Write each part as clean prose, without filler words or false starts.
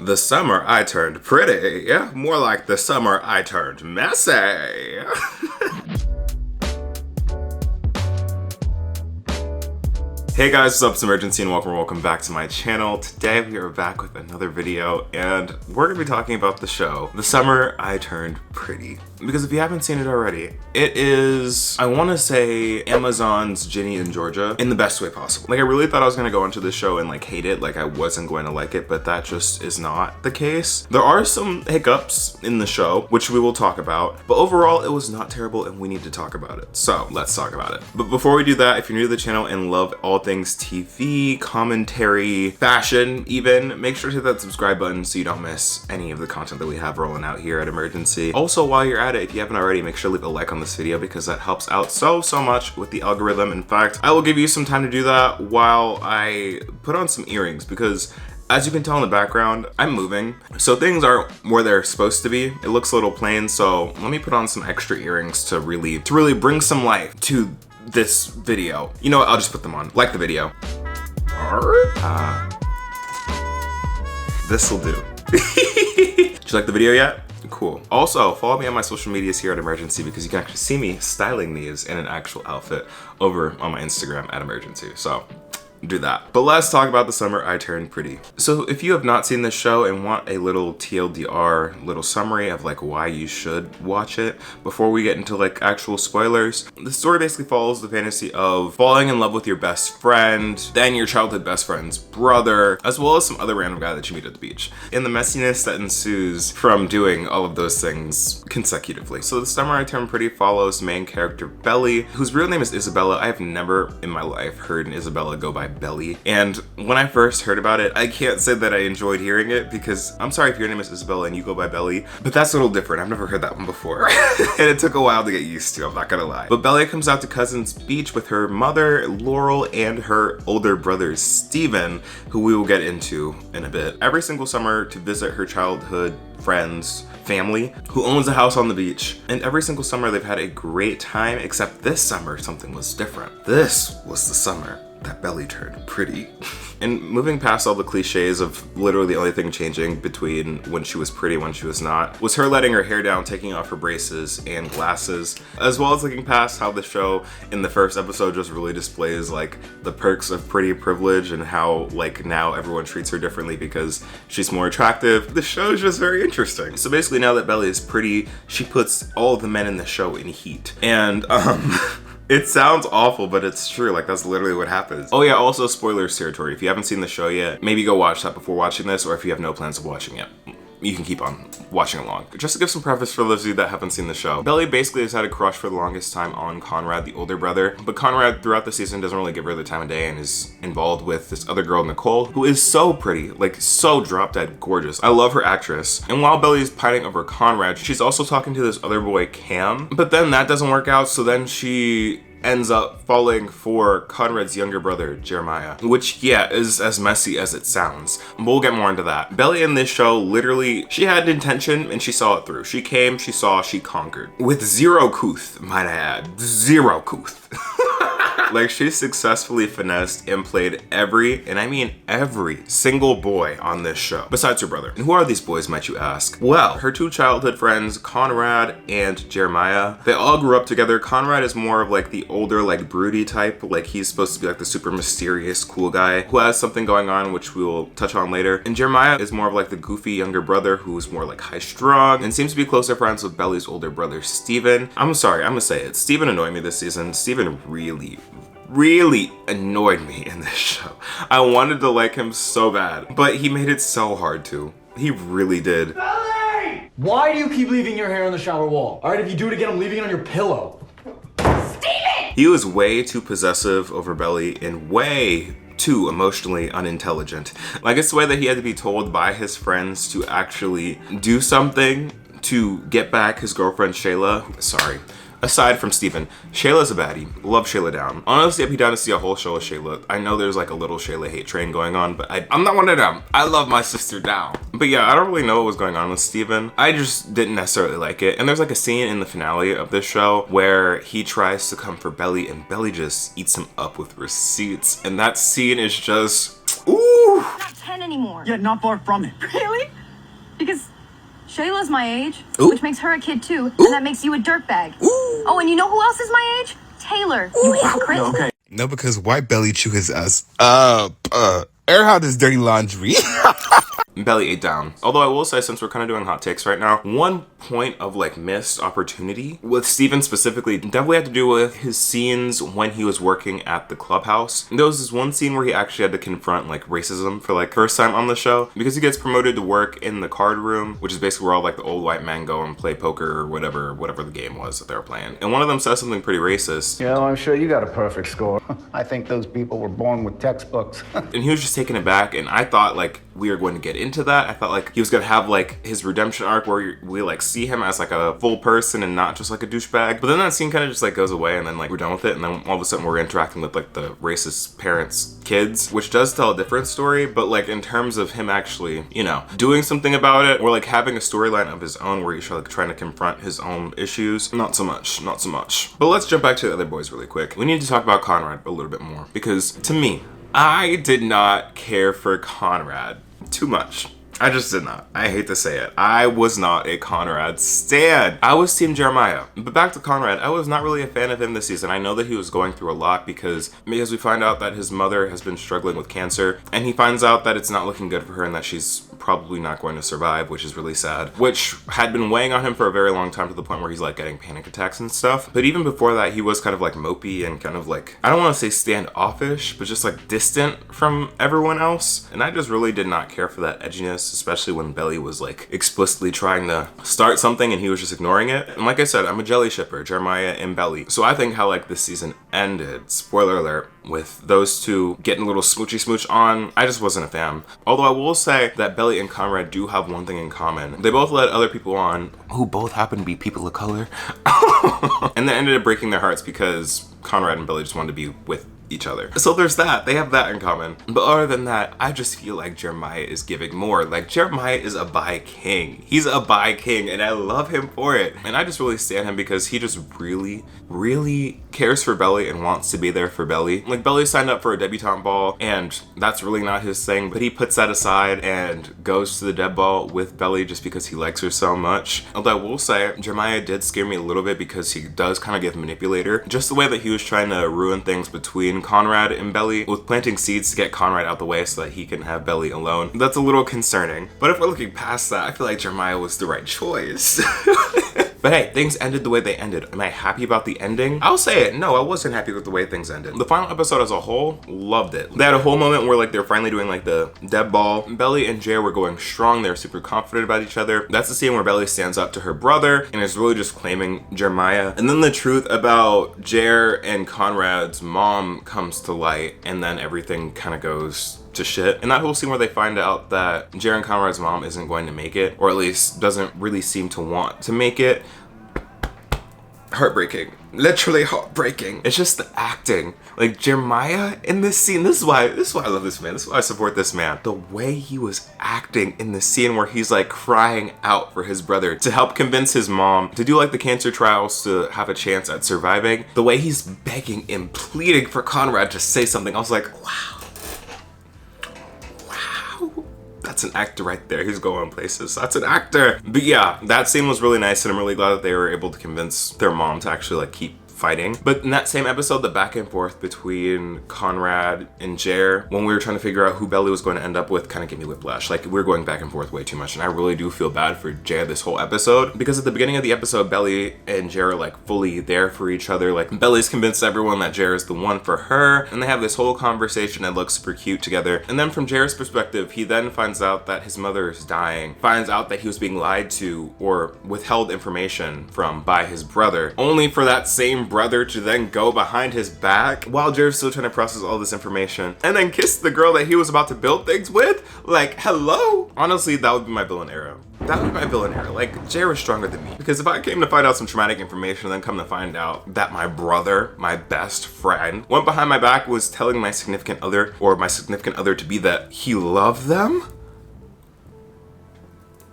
The summer I turned pretty. Yeah, more like the summer I turned messy. Hey guys, what's up? It's Imurgency and welcome back to my channel. Today we are back with another video and we're gonna be talking about the show, The Summer I Turned Pretty. Because if you haven't seen it already, it is, I wanna say, Amazon's Ginny and Georgia in the best way possible. Like I really thought I was gonna go into this show and like hate it, like I wasn't going to like it, but that just is not the case. There are some hiccups in the show, which we will talk about, but overall it was not terrible and we need to talk about it. So let's talk about it. But before we do that, if you're new to the channel and love all things TV, commentary, fashion even, make sure to hit that subscribe button so you don't miss any of the content that we have rolling out here at Imurgency. Also, while you're at it, if you haven't already, make sure to leave a like on this video because that helps out so much with the algorithm. In fact, I will give you some time to do that while I put on some earrings because as you can tell in the background, I'm moving. So things aren't where they're supposed to be. It looks a little plain, so let me put on some extra earrings to really bring some life to this video. You know what, I'll just put them on. Like the video. This'll do. Did you like the video yet? Cool. Also, follow me on my social medias here at Imurgency because you can actually see me styling these in an actual outfit over on my Instagram at Imurgency. So do that. But let's talk about The Summer I Turned Pretty. So if you have not seen this show and want a little TLDR, little summary of like why you should watch it before we get into like actual spoilers, the story basically follows the fantasy of falling in love with your best friend, then your childhood best friend's brother, as well as some other random guy that you meet at the beach, and the messiness that ensues from doing all of those things consecutively. So The Summer I Turned Pretty follows main character Belly, whose real name is Isabella. I have never in my life heard an Isabella go by Belly, and when I first heard about it, I can't say that I enjoyed hearing it because I'm sorry if your name is Isabella and you go by Belly, but that's a little different. I've never heard that one before and it took a while to get used to, I'm not gonna lie. But Belly comes out to Cousin's Beach with her mother Laurel and her older brother Steven, who we will get into in a bit, every single summer to visit her childhood friends, family, who owns a house on the beach. And every single summer they've had a great time, except this summer something was different. This was the summer that Belly turned pretty. And moving past all the cliches of literally the only thing changing between when she was pretty and when she was not, was her letting her hair down, taking off her braces and glasses, as well as looking past how the show in the first episode just really displays like the perks of pretty privilege and how like now everyone treats her differently because she's more attractive. The show is just very interesting. So basically now that Belly is pretty, she puts all of the men in the show in heat. And it sounds awful, but it's true. Like that's literally what happens. Oh yeah, also spoilers territory. If you haven't seen the show yet, maybe go watch that before watching this, or if you have no plans of watching it, you can keep on watching along. Just to give some preface for those of you that haven't seen the show, Belly basically has had a crush for the longest time on Conrad, the older brother, but Conrad throughout the season doesn't really give her the time of day and is involved with this other girl, Nicole, who is so pretty, like so drop dead gorgeous. I love her actress. And while Belly's pining over Conrad, she's also talking to this other boy, Cam, but then that doesn't work out, so then she ends up falling for Conrad's younger brother, Jeremiah, which yeah, is as messy as it sounds. We'll get more into that. Belly in this show, literally, she had an intention and she saw it through. She came, she saw, she conquered. With zero couth, might I add. Zero couth. Like she successfully finessed and played every, and I mean every single boy on this show, besides her brother. And who are these boys, might you ask? Well, her two childhood friends, Conrad and Jeremiah, they all grew up together. Conrad is more of like the older, like broody type, like he's supposed to be like the super mysterious, cool guy who has something going on, which we will touch on later. And Jeremiah is more of like the goofy younger brother who's more like high strung and seems to be closer friends with Belly's older brother, Steven. I'm sorry, I'm gonna say it. Steven annoyed me this season. Steven really annoyed me in this show. I wanted to like him so bad, but he made it so hard to. He really did. Belly! Why do you keep leaving your hair on the shower wall? All right, if you do it again, I'm leaving it on your pillow. Steven! He was way too possessive over Belly and way too emotionally unintelligent. Like it's the way that he had to be told by his friends to actually do something to get back his girlfriend Shayla. Sorry. Aside from Steven, Shayla's a baddie. Love Shayla down. Honestly, I'd be down to see a whole show of Shayla. I know there's like a little Shayla hate train going on, but I'm not one of them. I love my sister down. But yeah, I don't really know what was going on with Steven. I just didn't necessarily like it. And there's like a scene in the finale of this show where he tries to come for Belly and Belly just eats him up with receipts. And that scene is just, ooh. Not 10 anymore. Yeah, not far from it. Really? Because Shayla's my age, Ooh. which makes her a kid too, and that makes you a dirtbag. Oh, and you know who else is my age? Taylor, you hypocrite. Okay. No, because white Belly chew his ass up. Air out his dirty laundry. Belly ate down. Although I will say, since we're kind of doing hot takes right now, one point of like missed opportunity with Steven specifically definitely had to do with his scenes when he was working at the clubhouse. There was this one scene where he actually had to confront like racism for like first time on the show because he gets promoted to work in the card room, which is basically where all like the old white men go and play poker or whatever the game was that they were playing. And one of them says something pretty racist. Yeah, well, I'm sure you got a perfect score. I think those people were born with textbooks. And he was just taken aback, and I thought like we were going to get into that. I thought like he was gonna have like his redemption arc where we like see him as like a full person and not just like a douchebag. But then that scene kind of just like goes away, and then like we're done with it, and then all of a sudden we're interacting with like the racist parents' kids, which does tell a different story. But like in terms of him actually, you know, doing something about it or like having a storyline of his own where he's like trying to confront his own issues, not so much. But let's jump back to the other boys really quick. We need to talk about Conrad a little bit more because to me, I did not care for Conrad too much. I just did not. I hate to say it. I was not a Conrad stan. I was Team Jeremiah. But back to Conrad, I was not really a fan of him this season. I know that he was going through a lot because we find out that his mother has been struggling with cancer, and he finds out that it's not looking good for her and that she's probably not going to survive, which is really sad, which had been weighing on him for a very long time to the point where he's like getting panic attacks and stuff. But even before that, he was kind of like mopey and kind of like, I don't want to say standoffish, but just like distant from everyone else. And I just really did not care for that edginess, especially when Belly was like explicitly trying to start something and he was just ignoring it. And like I said, I'm a jelly shipper, Jeremiah and Belly. So I think how like this season ended, spoiler alert, with those two getting a little smoochy smooch on, I just wasn't a fan. Although I will say that Belly and Conrad do have one thing in common. They both let other people on who both happen to be people of color. And that ended up breaking their hearts because Conrad and Belly just wanted to be with each other. So there's that. They have that in common. But other than that, I just feel like Jeremiah is giving more. Like Jeremiah is a bi king. He's a bi king and I love him for it. And I just really stand him because he just really cares for Belly and wants to be there for Belly. Like Belly signed up for a debutante ball and that's really not his thing, but he puts that aside and goes to the deb ball with Belly just because he likes her so much. Although I will say, Jeremiah did scare me a little bit because he does kind of give manipulator. Just the way that he was trying to ruin things between Conrad and Belly with planting seeds to get Conrad out the way so that he can have Belly alone. That's a little concerning. But if we're looking past that, I feel like Jeremiah was the right choice. But hey, things ended the way they ended. Am I happy about the ending? I'll say it. No, I wasn't happy with the way things ended. The final episode as a whole, loved it. They had a whole moment where like they're finally doing like the deb ball. Belly and Jere were going strong. They're super confident about each other. That's the scene where Belly stands up to her brother and is really just claiming Jeremiah. And then the truth about Jere and Conrad's mom comes to light, and then everything kind of goes to shit. And that whole scene where they find out that Jere and Conrad's mom isn't going to make it, or at least doesn't really seem to want to make it. Heartbreaking. Literally heartbreaking. It's just the acting. Like Jeremiah in this scene, this is why I love this man. This is why I support this man. The way he was acting in the scene where he's like crying out for his brother to help convince his mom to do like the cancer trials to have a chance at surviving. The way he's begging and pleading for Conrad to say something. I was like, wow. That's an actor right there. He's going places. That's an actor. But yeah, that scene was really nice and I'm really glad that they were able to convince their mom to actually like keep fighting. But in that same episode, the back and forth between Conrad and Jere, when we were trying to figure out who Belly was going to end up with, kind of gave me whiplash. Like we were going back and forth way too much, and I really do feel bad for Jere this whole episode because at the beginning of the episode, Belly and Jere are like fully there for each other. Like Belly's convinced everyone that Jere is the one for her, and they have this whole conversation that looks super cute together. And then from Jere's perspective, he then finds out that his mother is dying, finds out that he was being lied to or withheld information from by his brother, only for that same brother to then go behind his back while Jere's still trying to process all this information and then kiss the girl that he was about to build things with. Like, hello? Honestly, that would be my villain arrow. That would be my villain arrow. Like, Jere is stronger than me. Because if I came to find out some traumatic information and then come to find out that my brother, my best friend, went behind my back, was telling my significant other or my significant other to be that he loved them?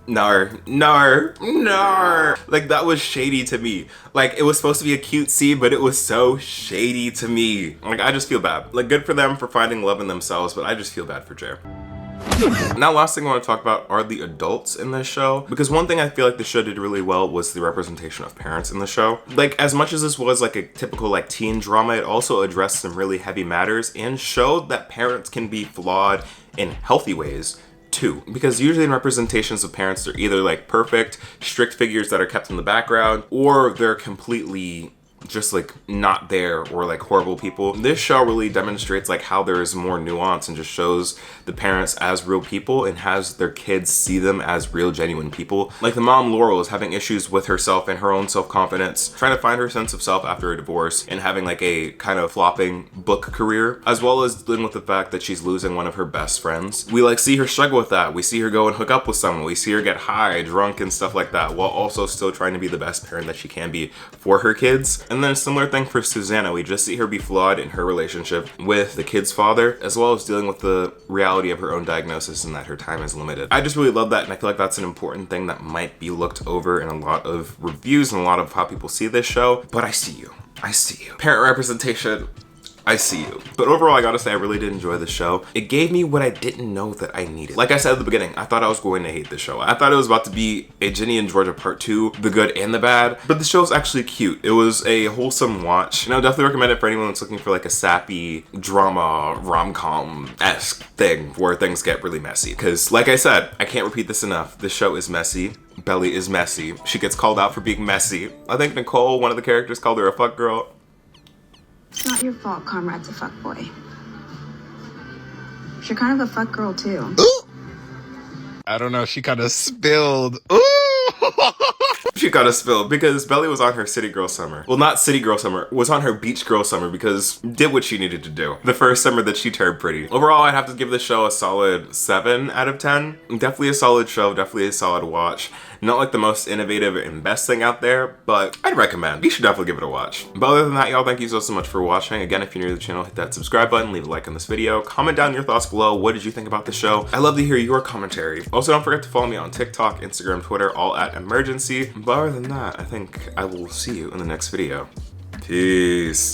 No. Like that was shady to me. Like it was supposed to be a cute scene, but it was so shady to me. Like I just feel bad. Like good for them for finding love in themselves, but I just feel bad for Jere. Now, last thing I want to talk about are the adults in this show, because one thing I feel like the show did really well was the representation of parents in the show. Like, as much as this was like a typical like teen drama, it also addressed some really heavy matters and showed that parents can be flawed in healthy ways too. Because usually in representations of parents, they're either like perfect, strict figures that are kept in the background, or they're completely just like not there, or like horrible people. This show really demonstrates like how there is more nuance and just shows the parents as real people and has their kids see them as real, genuine people. Like the mom Laurel is having issues with herself and her own self-confidence, trying to find her sense of self after a divorce and having like a kind of flopping book career, as well as dealing with the fact that she's losing one of her best friends. We like see her struggle with that. We see her go and hook up with someone. We see her get high, drunk, and stuff like that, while also still trying to be the best parent that she can be for her kids. And then a similar thing for Susanna. We just see her be flawed in her relationship with the kid's father, as well as dealing with the reality of her own diagnosis and that her time is limited. I just really love that, and I feel like that's an important thing that might be looked over in a lot of reviews and a lot of how people see this show. But I see you. I see you. Parent representation, I see you. But overall, I gotta say, I really did enjoy the show. It gave me what I didn't know that I needed. Like I said at the beginning, I thought I was going to hate the show. I thought it was about to be a Ginny and Georgia part 2, the good and the bad. But the show's actually cute. It was a wholesome watch. And I would definitely recommend it for anyone that's looking for like a sappy drama, rom-com-esque thing where things get really messy. Because like I said, I can't repeat this enough. This show is messy. Belly is messy. She gets called out for being messy. I think Nicole, one of the characters, called her a fuck girl. It's not your fault Conrad's a fuckboy. You're kind of a fuck girl too. Ooh. I don't know, she kind of spilled. Ooh. She got a spill because Belly was on her city girl summer. Well, not city girl summer, was on her beach girl summer because did what she needed to do. The first summer that she turned pretty. Overall, I'd have to give this show a solid 7 out of 10. Definitely a solid show, definitely a solid watch. Not like the most innovative and best thing out there, but I'd recommend. You should definitely give it a watch. But other than that, y'all, thank you so much for watching. Again, if you're new to the channel, hit that subscribe button, leave a like on this video, comment down your thoughts below. What did you think about the show? I love to hear your commentary. Also, don't forget to follow me on TikTok, Instagram, Twitter, all at Imurgency. But other than that, I think I will see you in the next video. Peace.